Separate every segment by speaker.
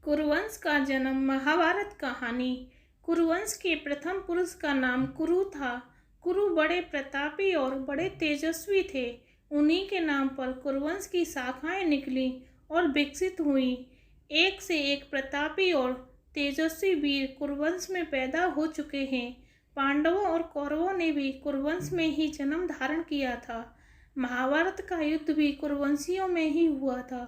Speaker 1: कुरुवंश का जन्म। महाभारत कहानी। कुरुवंश के प्रथम पुरुष का नाम कुरु था। कुरु बड़े प्रतापी और बड़े तेजस्वी थे। उन्हीं के नाम पर कुरुवंश की शाखाएं निकली और विकसित हुई। एक से एक प्रतापी और तेजस्वी वीर कुरुवंश में पैदा हो चुके हैं। पांडवों और कौरवों ने भी कुरुवंश में ही जन्म धारण किया था। महाभारत का युद्ध भी कुरुवंशियों में ही हुआ था।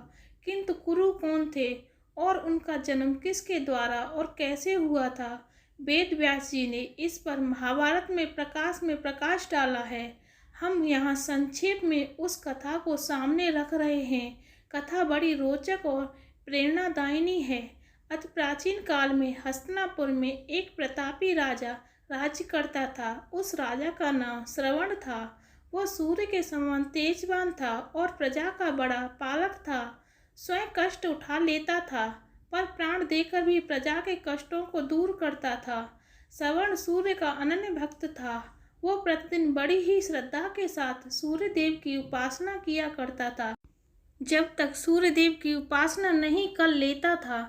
Speaker 1: किंतु कुरु कौन थे और उनका जन्म किसके द्वारा और कैसे हुआ था, वेद व्यास जी ने इस पर महाभारत में प्रकाश डाला है। हम यहाँ संक्षेप में उस कथा को सामने रख रहे हैं। कथा बड़ी रोचक और प्रेरणादायिनी है। अति प्राचीन काल में हस्तिनापुर में एक प्रतापी राजा राज्य करता था। उस राजा का नाम श्रवण था। वह सूर्य के समान तेजवान था और प्रजा का बड़ा पालक था। स्वयं कष्ट उठा लेता था, पर प्राण देकर भी प्रजा के कष्टों को दूर करता था। श्रवण सूर्य का अनन्य भक्त था। वह प्रतिदिन बड़ी ही श्रद्धा के साथ सूर्य देव की उपासना किया करता था। जब तक सूर्य देव की उपासना नहीं कर लेता था,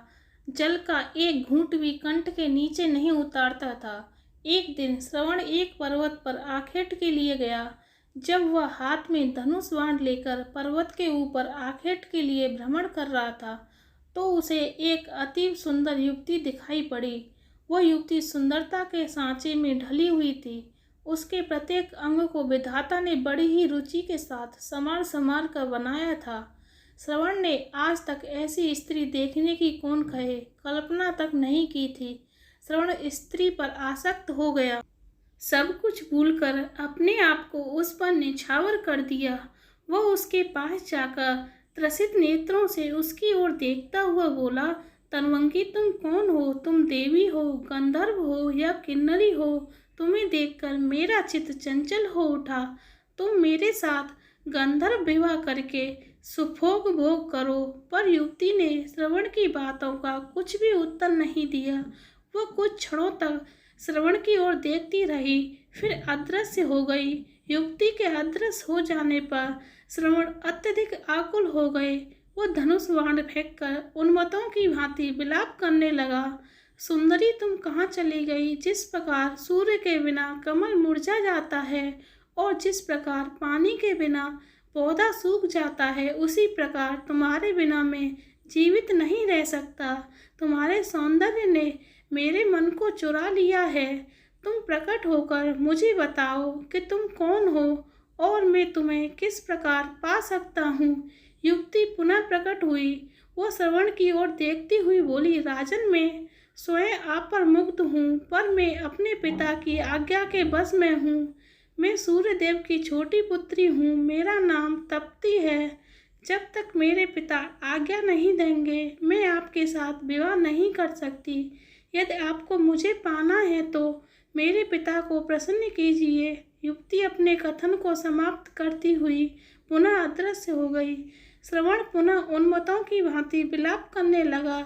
Speaker 1: जल का एक घूंट भी कंठ के नीचे नहीं उतारता था। एक दिन श्रवण एक पर्वत पर आखेट के लिए गया। जब वह हाथ में धनुष बाण लेकर पर्वत के ऊपर आखेट के लिए भ्रमण कर रहा था, तो उसे एक अति सुंदर युवती दिखाई पड़ी। वह युवती सुंदरता के सांचे में ढली हुई थी। उसके प्रत्येक अंग को विधाता ने बड़ी ही रुचि के साथ संवार कर बनाया था। श्रवण ने आज तक ऐसी स्त्री देखने की कौन कहे कल्पना तक नहीं की थी। श्रवण स्त्री पर आसक्त हो गया। सब कुछ भूलकर अपने आप को उस पर निछावर कर दिया। वह उसके पास जाकर त्रसित नेत्रों से उसकी ओर देखता हुआ बोला, तन्वंगी, तुम कौन हो? तुम देवी हो, गंधर्व हो या किन्नरी हो? तुम्हें देखकर मेरा चित्त चंचल हो उठा। तुम मेरे साथ गंधर्व विवाह करके सुभोग भोग करो। पर युवती ने श्रवण की बातों का कुछ भी उत्तर नहीं दिया। वह कुछ क्षणों तक श्रवण की ओर देखती रही, फिर अदृश्य हो गई। युवती के अदृश्य हो जाने पर श्रवण अत्यधिक आकुल हो गए। वो धनुष बाण फेंककर उन्मत्तों की भांति विलाप करने लगा। सुंदरी, तुम कहाँ चली गई? जिस प्रकार सूर्य के बिना कमल मुरझा जाता है और जिस प्रकार पानी के बिना पौधा सूख जाता है, उसी प्रकार तुम्हारे बिना मैं जीवित नहीं रह सकता। तुम्हारे सौंदर्य ने मेरे मन को चुरा लिया है। तुम प्रकट होकर मुझे बताओ कि तुम कौन हो और मैं तुम्हें किस प्रकार पा सकता हूँ। युवती पुनः प्रकट हुई। वो श्रवण की ओर देखती हुई बोली, राजन, मैं स्वयं आप पर मुग्ध हूँ, पर मैं अपने पिता की आज्ञा के बस में हूँ। मैं सूर्य देव की छोटी पुत्री हूँ। मेरा नाम तप्ती है। जब तक मेरे पिता आज्ञा नहीं देंगे, मैं आपके साथ विवाह नहीं कर सकती। यदि आपको मुझे पाना है तो मेरे पिता को प्रसन्न कीजिए। युवती अपने कथन को समाप्त करती हुई पुनः अदृश्य हो गई। श्रवण पुनः उन्मत्तों की भांति विलाप करने लगा।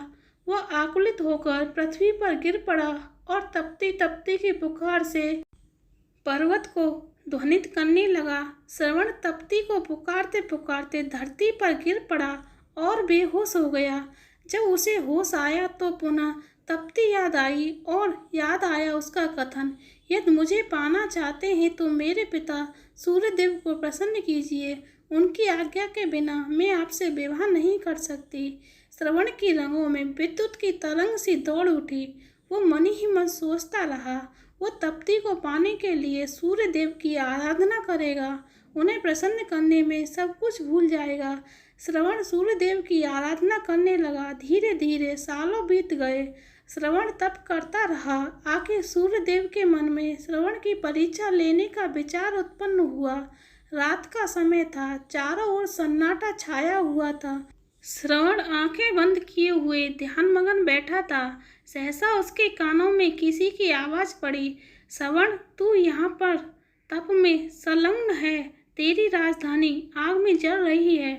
Speaker 1: वह आकुलित होकर पृथ्वी पर गिर पड़ा और तपती तपती की पुकार से पर्वत को ध्वनित करने लगा। श्रवण तपती को पुकारते पुकारते धरती पर गिर पड़ा और बेहोश हो गया। जब उसे होश आया तो पुनः तपती याद आई और याद आया उसका कथन, यदि मुझे पाना चाहते हैं तो मेरे पिता सूर्यदेव को प्रसन्न कीजिए। उनकी आज्ञा के बिना मैं आपसे विवाह नहीं कर सकती। श्रवण की रंगों में विद्युत की तरंग सी दौड़ उठी। वो मन ही मन सोचता रहा, वो तप्ती को पाने के लिए सूर्य देव की आराधना करेगा। उन्हें प्रसन्न करने में सब कुछ भूल जाएगा। श्रवण सूर्य देव की आराधना करने लगा। धीरे धीरे सालों बीत गए। श्रवण तप करता रहा। आखिर सूर्य देव के मन में श्रवण की परीक्षा लेने का विचार उत्पन्न हुआ। रात का समय था। चारों ओर सन्नाटा छाया हुआ था। श्रवण आंखें बंद किए हुए ध्यानमग्न बैठा था। सहसा उसके कानों में किसी की आवाज़ पड़ी, श्रवण, तू यहाँ पर तप में संलग्न है। तेरी राजधानी आग में जल रही है।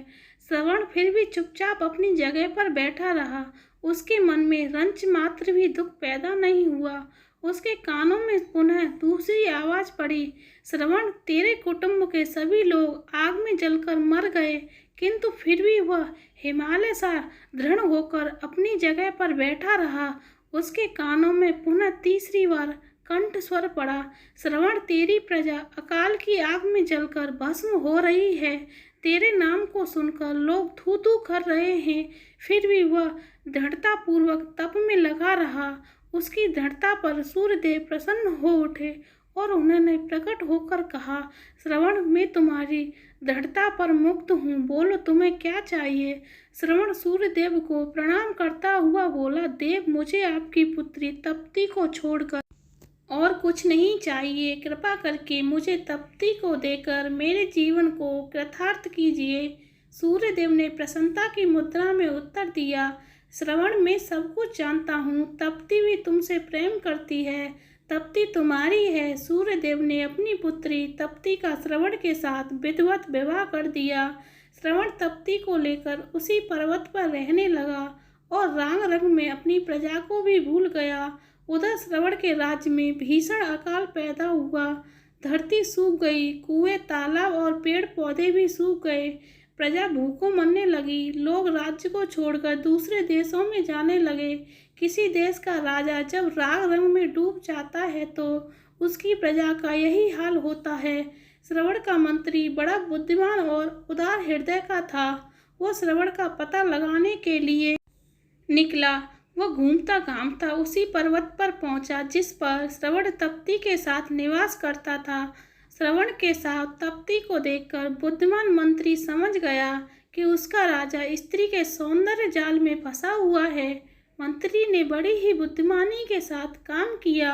Speaker 1: श्रवण फिर भी चुपचाप अपनी जगह पर बैठा रहा। उसके मन में रंच मात्र भी दुख पैदा नहीं हुआ। उसके कानों में पुनः दूसरी आवाज़ पड़ी, श्रवण, तेरे कुटुंब के सभी लोग आग में जलकर मर गए, किंतु फिर भी वह हिमालय सा दृढ़ होकर अपनी जगह पर बैठा रहा। उसके कानों में पुनः तीसरी बार कंठ स्वर पड़ा, श्रवण, तेरी प्रजा अकाल की आग में जलकर भस्म हो रही है। तेरे नाम को सुनकर लोग थू थू कर रहे हैं। फिर भी वह दृढ़ता पूर्वक तप में लगा रहा। उसकी दृढ़ता पर सूर्यदेव प्रसन्न हो उठे और उन्होंने प्रकट होकर कहा, श्रवण, मैं तुम्हारी दृढ़ता पर मुक्त हूँ, बोलो तुम्हें क्या चाहिए। श्रवण सूर्यदेव को प्रणाम करता हुआ बोला, देव, मुझे आपकी पुत्री तप्ती को छोड़कर और कुछ नहीं चाहिए। कृपा करके मुझे तप्ती को देकर मेरे जीवन को कृतार्थ कीजिए। सूर्यदेव ने प्रसन्नता की मुद्रा में उत्तर दिया, श्रवण, मैं सब कुछ जानता हूँ। तप्ती भी तुमसे प्रेम करती है। तप्ती तुम्हारी है। सूर्यदेव ने अपनी पुत्री तप्ती का श्रवण के साथ विधिवत विवाह कर दिया। श्रवण तप्ती को लेकर उसी पर्वत पर रहने लगा और रंग रंग में अपनी प्रजा को भी भूल गया। उधर श्रवण के राज्य में भीषण अकाल पैदा हुआ। धरती सूख गई, कुएं, तालाब और पेड़ पौधे भी सूख गए। प्रजा भूखों मरने लगी। लोग राज्य को छोड़कर दूसरे देशों में जाने लगे। किसी देश का राजा जब राग रंग में डूब जाता है तो उसकी प्रजा का यही हाल होता है। श्रवण का मंत्री बड़ा बुद्धिमान और उदार हृदय का था। वो श्रवण का पता लगाने के लिए निकला। वह घूमता घामता उसी पर्वत पर पहुंचा जिस पर श्रवण तप्ती के साथ निवास करता था। श्रवण के साथ तप्ती को देखकर बुद्धिमान मंत्री समझ गया कि उसका राजा स्त्री के सौंदर्य जाल में फंसा हुआ है। मंत्री ने बड़ी ही बुद्धिमानी के साथ काम किया।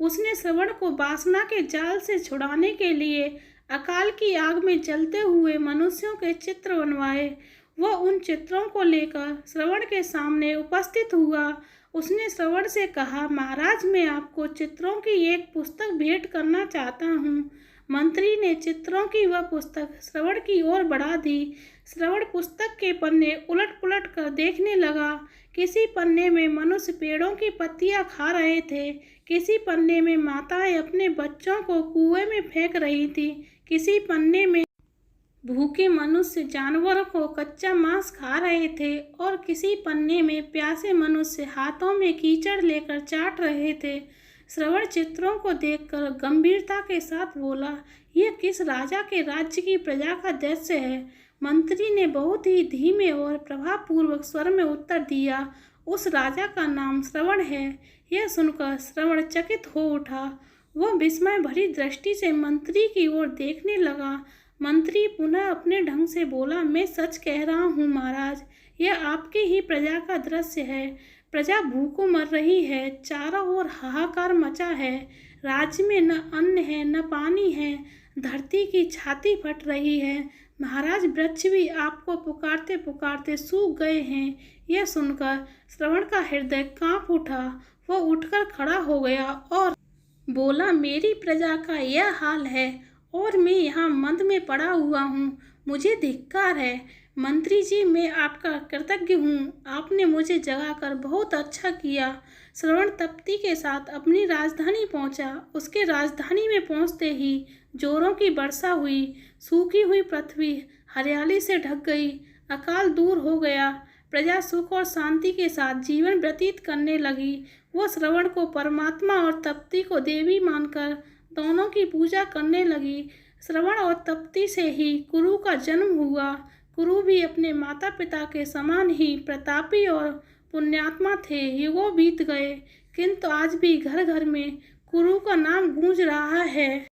Speaker 1: उसने श्रवण को वासना के जाल से छुड़ाने के लिए अकाल की आग में जलते हुए मनुष्यों के चित्र बनवाए। वह उन चित्रों को लेकर श्रवण के सामने उपस्थित हुआ। उसने श्रवण से कहा, महाराज, मैं आपको चित्रों की एक पुस्तक भेंट करना चाहता हूँ। मंत्री ने चित्रों की वह पुस्तक श्रवण की ओर बढ़ा दी। श्रवण पुस्तक के पन्ने उलट पुलट कर देखने लगा। किसी पन्ने में मनुष्य पेड़ों की पत्तियां खा रहे थे, किसी पन्ने में माताएं अपने बच्चों को कुएं में फेंक रही थी, किसी पन्ने में भूखे मनुष्य जानवरों को कच्चा मांस खा रहे थे और किसी पन्ने में प्यासे मनुष्य हाथों में कीचड़ लेकर चाट रहे थे। श्रवण चित्रों को देखकर गंभीरता के साथ बोला, यह किस राजा के राज्य की प्रजा का दृश्य है। मंत्री ने बहुत ही धीमे और प्रभावपूर्वक स्वर में उत्तर दिया, उस राजा का नाम श्रवण है। यह सुनकर श्रवण चकित हो उठा। वह विस्मय भरी दृष्टि से मंत्री की ओर देखने लगा। मंत्री पुनः अपने ढंग से बोला, मैं सच कह रहा हूँ महाराज, यह आपकी ही प्रजा का दृश्य है। प्रजा भूखों मर रही है, चारों ओर हाहाकार मचा है। राज्य में न अन्न है न पानी है, धरती की छाती फट रही है। महाराज, वृक्ष भी आपको पुकारते पुकारते सूख गए हैं। यह सुनकर श्रवण का हृदय कांप उठा। वह उठकर खड़ा हो गया और बोला, मेरी प्रजा का यह हाल है और मैं यहाँ मंद में पड़ा हुआ हूँ, मुझे धिक्कार है। मंत्री जी, मैं आपका कृतज्ञ हूँ, आपने मुझे जगाकर बहुत अच्छा किया। श्रवण तप्ती के साथ अपनी राजधानी पहुँचा। उसके राजधानी में पहुँचते ही जोरों की वर्षा हुई। सूखी हुई पृथ्वी हरियाली से ढक गई। अकाल दूर हो गया। प्रजा सुख और शांति के साथ जीवन व्यतीत करने लगी। वो श्रवण को परमात्मा और तप्ती को देवी मानकर दोनों की पूजा करने लगी। श्रवण और तप्ती से ही कुरु का जन्म हुआ। कुरु भी अपने माता पिता के समान ही प्रतापी और पुण्यात्मा थे। युगों बीत गए, किंतु आज भी घर घर में कुरु का नाम गूंज रहा है।